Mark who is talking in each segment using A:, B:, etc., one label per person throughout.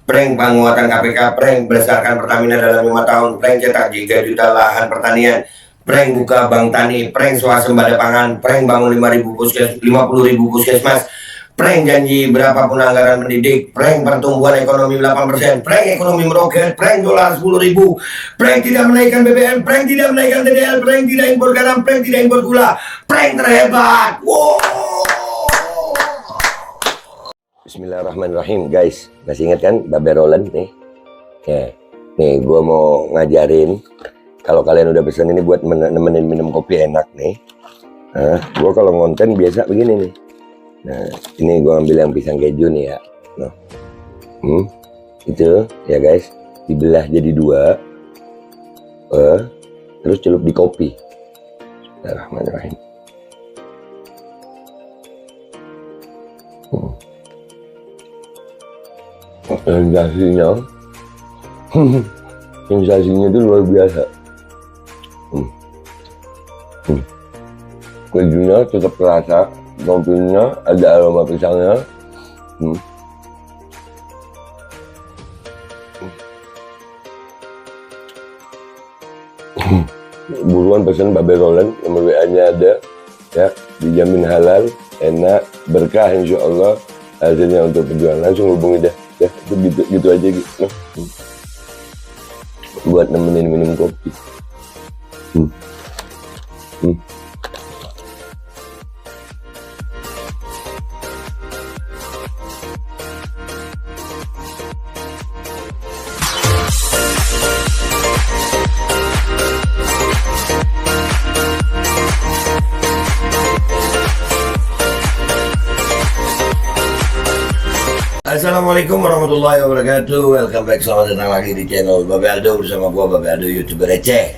A: prank penguatan KPK, prank berdasarkan Pertamina dalam 5 tahun, prank cetak 3 juta lahan pertanian, prank buka bank tani, prank swasembada pangan, prank bangun 50.000 puskesmas, prank janji berapapun anggaran mendidik, prank pertumbuhan ekonomi 8%, prank ekonomi meroket, prank dolar 10.000, prank tidak menaikkan BBM, prank tidak menaikkan TDL, prank tidak impor garam, prank tidak impor gula, prank terhebat. Wow. Bismillahirrahmanirrahim, guys. Masih ingat kan Babe Roland nih? Ya, nih gue mau ngajarin. Kalau kalian udah pesan ini buat nemenin minum kopi enak nih. Nah, gue kalau ngonten biasa begini nih. Nah, ini gue ambil yang pisang keju nih ya. Nah, itu ya guys, dibelah jadi 2, terus celup di kopi. Bismillahirrahmanirrahim. Sensasinya itu luar biasa. Kejunya tetap terasa, kopinya ada aroma pisangnya. Buruan pesan Babe Roland, nomor WA-nya ada ya, dijamin halal, enak, berkah insya Allah. Hasilnya untuk perjuangan, langsung hubungi dah. Ya, gitu aja gitu. Buat nemenin minum kopi. Assalamualaikum warahmatullahi wabarakatuh. Welcome back, selamat datang lagi di channel Babe Aldo bersama gua Babe Aldo, YouTuber receh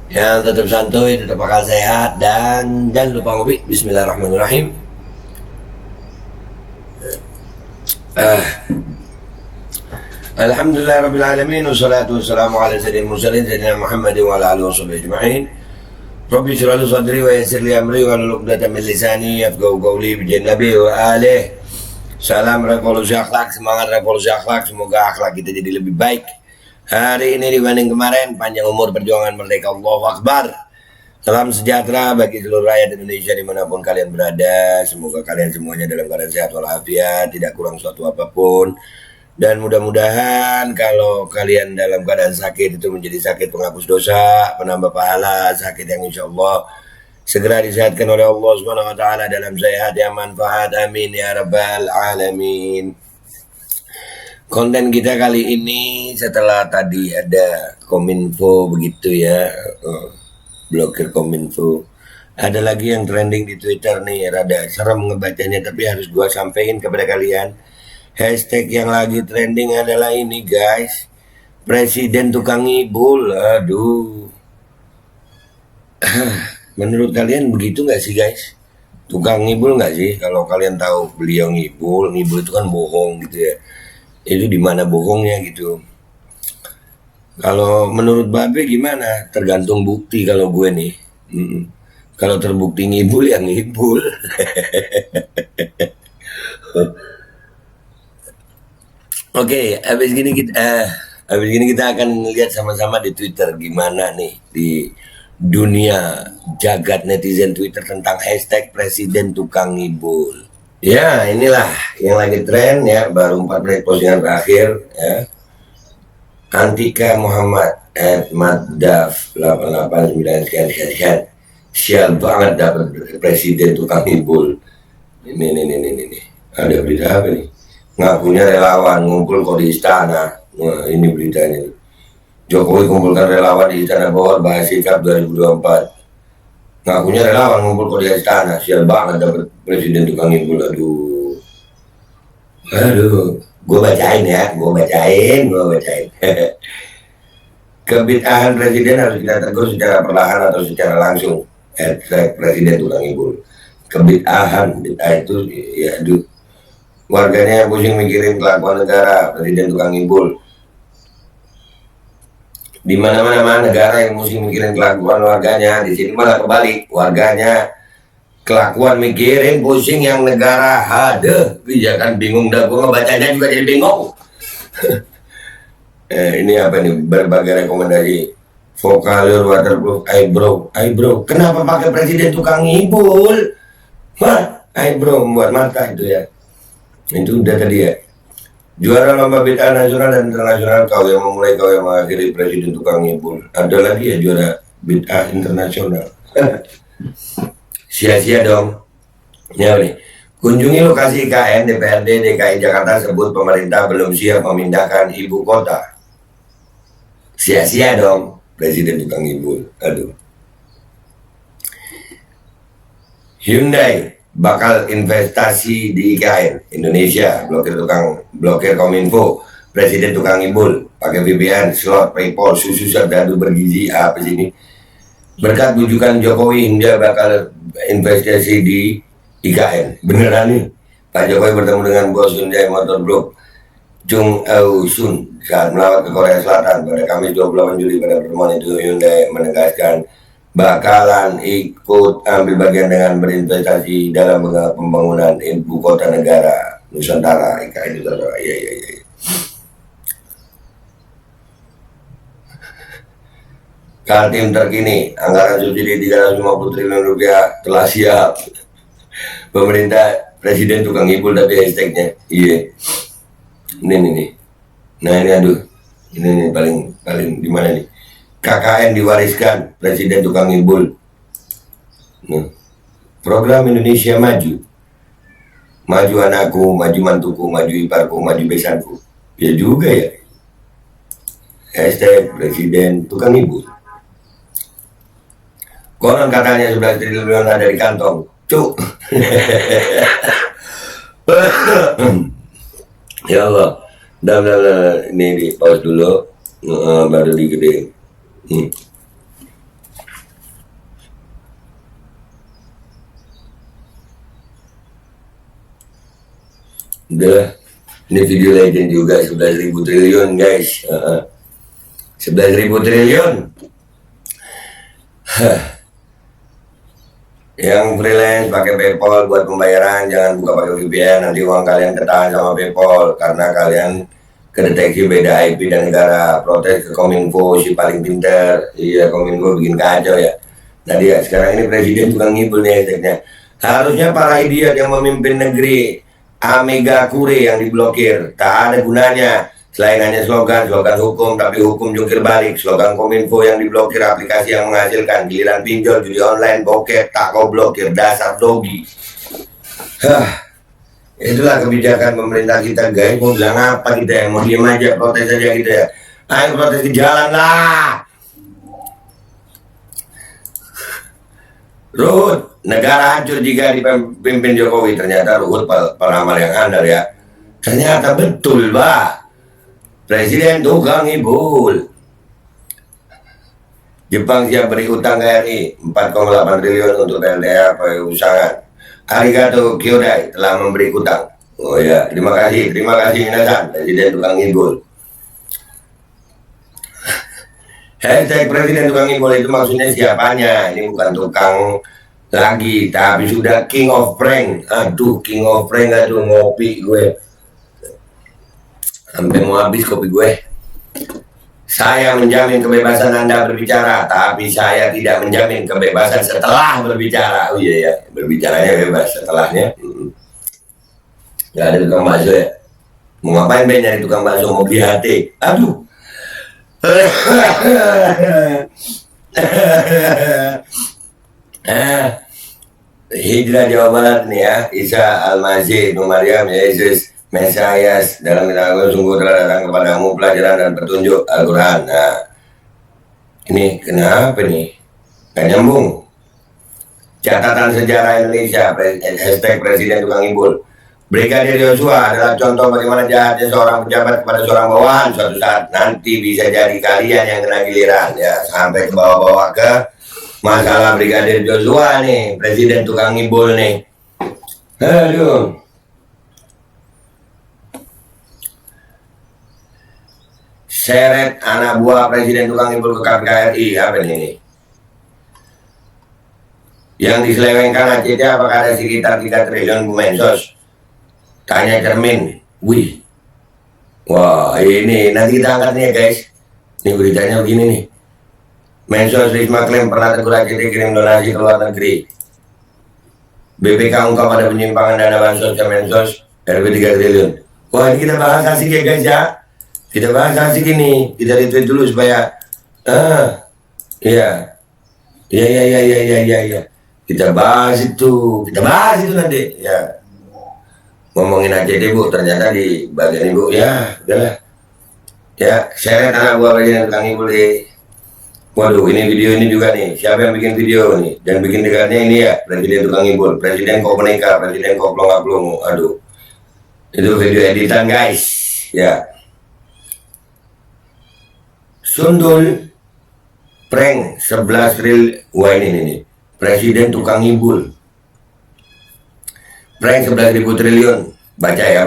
A: yang tetap santuy, tetap akal sehat, dan jangan lupa ngopi. Bismillahirrahmanirrahim. Alhamdulillahirabbil alamin, wassalatu wassalamu ala sayyidil mursalin sayyidina Muhammadin wa ala alihi washabihi ajma'in. Rabbi shrah li sadri wa yassir li amri wa hlul 'uqdatam min lisani yafqahu qawli bi nabi wa alihi. Salam revolusi akhlak, semangat revolusi akhlak, semoga akhlak kita jadi lebih baik hari ini dibanding kemarin. Panjang umur, perjuangan merdeka, Allahu Akbar. Salam sejahtera bagi seluruh rakyat Indonesia dimanapun kalian berada. Semoga kalian semuanya dalam keadaan sehat walafiat, tidak kurang suatu apapun. Dan mudah-mudahan kalau kalian dalam keadaan sakit itu menjadi sakit penghapus dosa, penambah pahala, sakit yang insya Allah segera disehatkan oleh Allah Subhanahu wa taala dalam sehat yang manfaat, amin ya rabbal alamin. Konten kita kali ini setelah tadi ada Kominfo begitu ya, blokir Kominfo, ada lagi yang trending di Twitter nih, rada serem ngebacanya tapi harus gua sampein kepada kalian. Hashtag yang lagi trending adalah ini guys, Presiden tukang ngibul. Aduh. Menurut kalian begitu nggak sih guys? Tukang ngibul nggak sih? Kalau kalian tahu beliau ngibul itu kan bohong gitu ya. Itu di mana bohongnya gitu? Kalau menurut Babe gimana? Tergantung bukti kalau gue nih. Kalau terbukti ngibul ya ngibul. Oke, habis gini kita akan lihat sama-sama di Twitter gimana nih di dunia jagat netizen Twitter tentang hashtag Presiden tukang ngibul. Ya, inilah yang lagi tren ya, baru 4 menit postingan terakhir ya. Antika Muhammad @maddaf 889 sekian. Sial banget dapat Presiden tukang ngibul. Ini. Ada berita apa nih? Ngakunya relawan ngumpul kok di istana. Nah, ini beritanya. Jokowi kumpulkan relawan di Istana Bogor bahas sikap 2024. Ngakunya relawan ngumpul kok di istana. Sial banget dapat Presiden tukang ngibul. Aduh. Gue bacain. Kebid'ahan Presiden harus kita tegur secara perlahan atau secara langsung. Presiden tukang ngibul. Kebid'ahan, bid'ah itu ya aduh. Warganya yang pusing mikirin kelakuan negara, Presiden tukang ngibul. Di mana-mana negara yang mesti mikirin kelakuan warganya, di sini malah kebalik, warganya kelakuan mikirin pusing yang negara. Aduh, ya kan bingung dah, gue ngebacanya juga jadi bingung. Ini apa nih? Berbagai rekomendasi. Vokalur waterproof eyebrow. Kenapa pakai presiden tukang ngibul? Wah, eyebrow membuat mata itu ya. Itu udah tadi ya. Juara lomba bid'ah nasional dan internasional, kau yang memulai, kau yang mengakhiri, presiden tukang ngibul. Ada lagi ya juara bid'ah internasional. Sia-sia dong. Ya nih. Kunjungi lokasi IKN DPRD DKI Jakarta sebut pemerintah belum siap memindahkan ibu kota. Sia-sia dong, presiden tukang ngibul. Aduh. Hyundai bakal investasi di IKN Indonesia, blokir Kominfo, presiden tukang ngibul, pakai VPN, slot, PayPal, susu serdadu bergizi, apa sih ini? Berkat bujukan Jokowi, Hyundai bakal investasi di IKN. Beneran nih, Pak Jokowi bertemu dengan bos Hyundai Motor Group Chung Eui-sun saat melawat ke Korea Selatan pada Kamis 28 Juli. Pada pertemuan itu Hyundai menegaskan bakalan ikut ambil bagian dengan berinvestasi dalam pembangunan ibu kota negara Nusantara, IKN Nusantara. Iya. Kaltim terkini, anggaran subsidi 350 triliun rupiah telah siap. Pemerintah presiden tukang ngibul tapi hashtagnya. Iya. Ini. Nah ini aduh. Ini paling di mana nih? KKN diwariskan presiden tukang ngibul. Nah, program Indonesia Maju. Maju anakku, maju mantuku, maju iparku, maju besanku. Ya juga ya. Hashtag presiden tukang ngibul. Konon katanya 11 triliun ada di kantong. Cuk. Ya Allah. Dah, ini di pause dulu. Baru digedein. Udah, ini video legend juga, 11.000 triliun guys. 11.000 triliun. Yang freelance pakai PayPal buat pembayaran, jangan buka pakai VPN, nanti uang kalian ketahan sama PayPal karena kalian kedeteksi beda IP dan negara. Protes ke Kominfo, si paling pinter. Iya, Kominfo bikin kacau ya. Nah dia sekarang ini presiden tukang ngibul nih hashtagnya. Harusnya para idiot yang memimpin negeri Amega Kure yang diblokir, tak ada gunanya selain hanya slogan hukum, tapi hukum jungkir balik. Slogan Kominfo yang diblokir, aplikasi yang menghasilkan, giliran pinjol, judi online, bokep, tak kau blokir, dasar dogi. Itulah kebijakan pemerintah kita guys. Mau bilang apa kita ya? Mau diem aja, protes aja gitu ya. Ayo protes di jalan lah. Ruhut, negara hancur jika dipimpin Jokowi. Ternyata Ruhut peramal yang andal ya. Ternyata betul bah. Presiden tukang ngibul. Jepang siap beri utang ke RI 4,8 triliun untuk PLTA perusahaan. Arigato Kyodai telah memberi utang. Oh ya, terima kasih minasan. Presiden tukang ngibul. Hashtag presiden tukang ngibul itu maksudnya siapanya? Ini bukan tukang lagi, tapi sudah king of prank. Aduh, king of prank, aduh ngopi gue. Sampai mau habis kopi gue. Saya menjamin kebebasan Anda berbicara, tapi saya tidak menjamin kebebasan setelah berbicara. Oh iya ya, berbicaranya bebas, setelahnya nggak ada tukang bakso ya. Mau ngapain Ben nyari tukang bakso, mau beli hati. Aduh. Hijrah Jawa Barat nih ya, Isa Al-Masih Ibnu Maryam Yesus Mesias dalam kita sungguh telah datang kepadamu pelajaran dan petunjuk Al-Quran. Nah, ini kenapa nih? Gak nyambung. Catatan sejarah Indonesia, hashtag presiden tukang ngibul. Brigadir Yosua adalah contoh bagaimana jahatnya seorang pejabat kepada seorang bawahan. Suatu saat nanti bisa jadi kalian yang kena giliran ya, sampai ke bawah-bawah ke masalah Brigadir Yosua nih, presiden tukang ngibul nih. Aduh. Seret anak buah presiden tukang ngibul ke KPK RI. Apa ini? Yang diselewengkan ACT apakah ada sekitar 3 triliun Bu Mensos? Tanya cermin. Wih, Wah, ini nanti kita angkat nih ya guys. Ini beritanya begini nih. Mensos Risma klaim pernah tegur ACT kirim donasi ke luar negeri. BPK ungkap pada penyimpangan dana bansos ke Mensos RP 3 triliun. Wah, ini kita bahas asik ya guys ya. Kita bahas asik ini. Kita retweet dulu supaya iya. Iya. Kita bahas itu nanti ya. Ngomongin ACT Bu, ternyata di bagian Ibu ya, udahlah. Ya, share anak gua bagian tukang Ibu deh. Waduh, ini video ini juga nih. Siapa yang bikin video nih? Dan bikin dekatnya ini ya, Presiden tukang Ibul, Presiden kok boneka, Presiden kok pelongo. Aduh. Itu video editan guys. Ya. Sundul prank 11 triliun. Wah ini nih. Presiden tukang Ibul. Prank 11.000 triliun. Baca ya.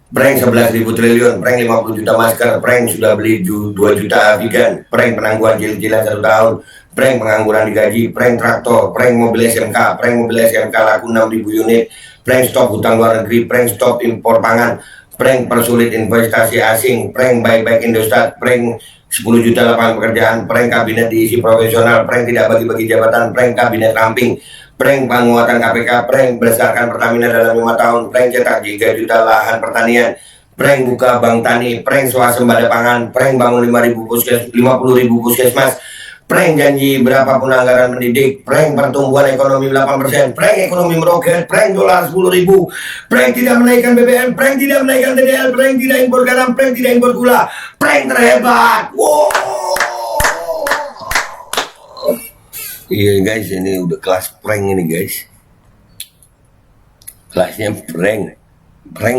A: Prank 11.000 triliun, prank 50 juta masker, prank sudah beli 2 juta afigan, prank penangguhan cil-cilan 1 tahun, prank pengangguran digaji, prank traktor, prank mobil SMK laku 6.000 unit, prank stop hutang luar negeri, prank stop impor pangan, prank persulit investasi asing, prank buyback Indosat, prank 10 juta lapangan pekerjaan, prank kabinet diisi profesional, prank tidak bagi-bagi jabatan, prank kabinet ramping, prank penguatan KPK, prank berdasarkan Pertamina dalam 5 tahun, prank cetak 3 juta lahan pertanian, prank buka bank tani, prank swasembada pangan, prank bangun 50.000 puskesmas, prank janji berapapun anggaran pendidik, prank pertumbuhan ekonomi 8%, prank ekonomi meroket, prank dolar 10.000, prank tidak menaikkan BBM, prank tidak menaikkan TDL, prank tidak impor garam, prank tidak impor gula, prank terhebat. Wow. Iya guys, ini udah kelas prank ini guys. Kelasnya prank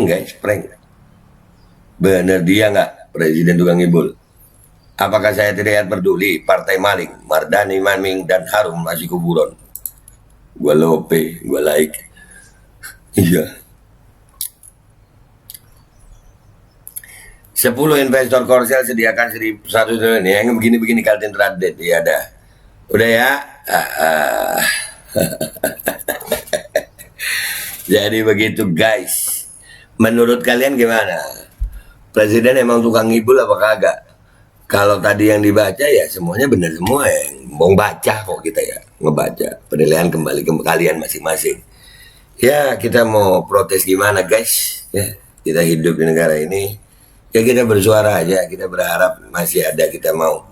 A: guys, prank. Bener dia nggak Presiden tukang Ibul? Apakah saya terlihat peduli? Partai maling, Mardani, Maming, dan Harum masih kuburon. Gua lope, gua like. Iya. 10 investor Korsel sediakan 1 triliun. Yang begini-begini Kaltim Trade. Ya dah. Udah ya. Jadi begitu guys. Menurut kalian gimana? Presiden emang tukang ngibul apa kagak? Kalau tadi yang dibaca ya semuanya benar semua ya. Mau baca kok kita ya, ngebaca. Penilaian kembali ke kalian masing-masing. Ya kita mau protes gimana guys? Ya kita hidup di negara ini. Ya kita bersuara aja. Kita berharap masih ada, kita mau.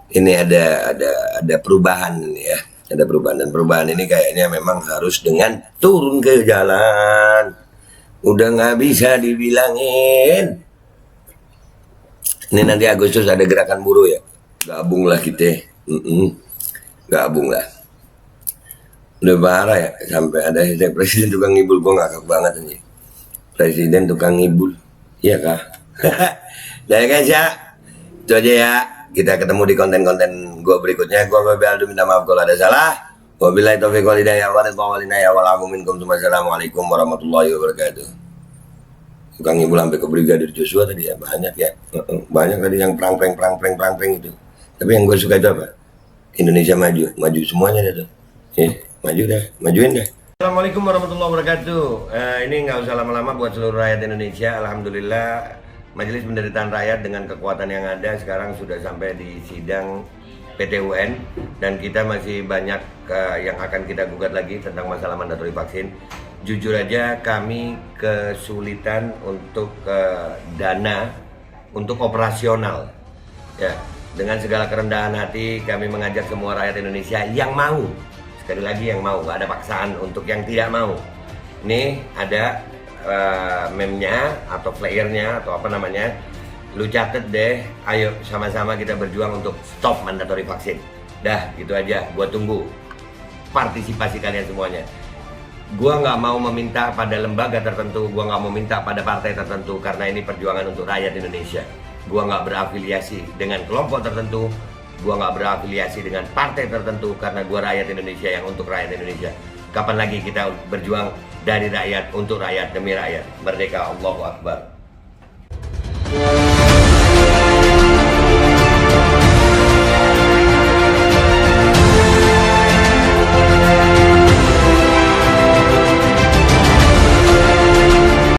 A: Ini ada perubahan ya. Ada perubahan, dan perubahan ini kayaknya memang harus dengan turun ke jalan. Udah nggak bisa dibilangin. Ini nanti Agustus ada gerakan buruh ya. Gabung lah kita. Gabung lah. Udah parah ya. Sampai ada hashtag Presiden tukang ngibul. Gue ngakak banget ini. Presiden tukang ngibul. Iya kah? Nah guys ya. Itu aja ya. Kita ketemu di konten-konten gue berikutnya. Gue Aldo minta maaf kalau ada salah. Wabillahi taufiq wal hidayah. Wassalamualaikum warahmatullahi wabarakatuh. Tukang Ibul sampai ke Brigadir Joshua tadi ya, banyak ya. Banyak tadi yang perang itu. Tapi yang gue suka itu apa? Indonesia maju semuanya dah tuh. Majuin dah. Assalamualaikum warahmatullahi wabarakatuh. Ini nggak usah lama-lama buat seluruh rakyat Indonesia. Alhamdulillah Majelis Penderitaan Rakyat dengan kekuatan yang ada sekarang sudah sampai di sidang PT UN, dan kita masih banyak yang akan kita gugat lagi tentang masalah mandatori vaksin. Jujur aja kami kesulitan untuk dana untuk operasional ya. Dengan segala kerendahan hati kami mengajak semua rakyat Indonesia yang mau, sekali lagi yang mau, gak ada paksaan untuk yang tidak mau. Ini ada meme-nya atau flyernya atau apa namanya, lu catet deh, ayo sama-sama kita berjuang untuk stop mandatori vaksin. Dah gitu aja, gua tunggu partisipasi kalian semuanya. Gua nggak mau meminta pada lembaga tertentu, gua nggak mau minta pada partai tertentu, karena ini perjuangan untuk rakyat Indonesia. Gua nggak berafiliasi dengan kelompok tertentu, gua nggak berafiliasi dengan partai tertentu, karena gua rakyat Indonesia yang untuk rakyat Indonesia. Kapan lagi kita berjuang dari rakyat untuk rakyat demi rakyat? Merdeka, Allahu Akbar.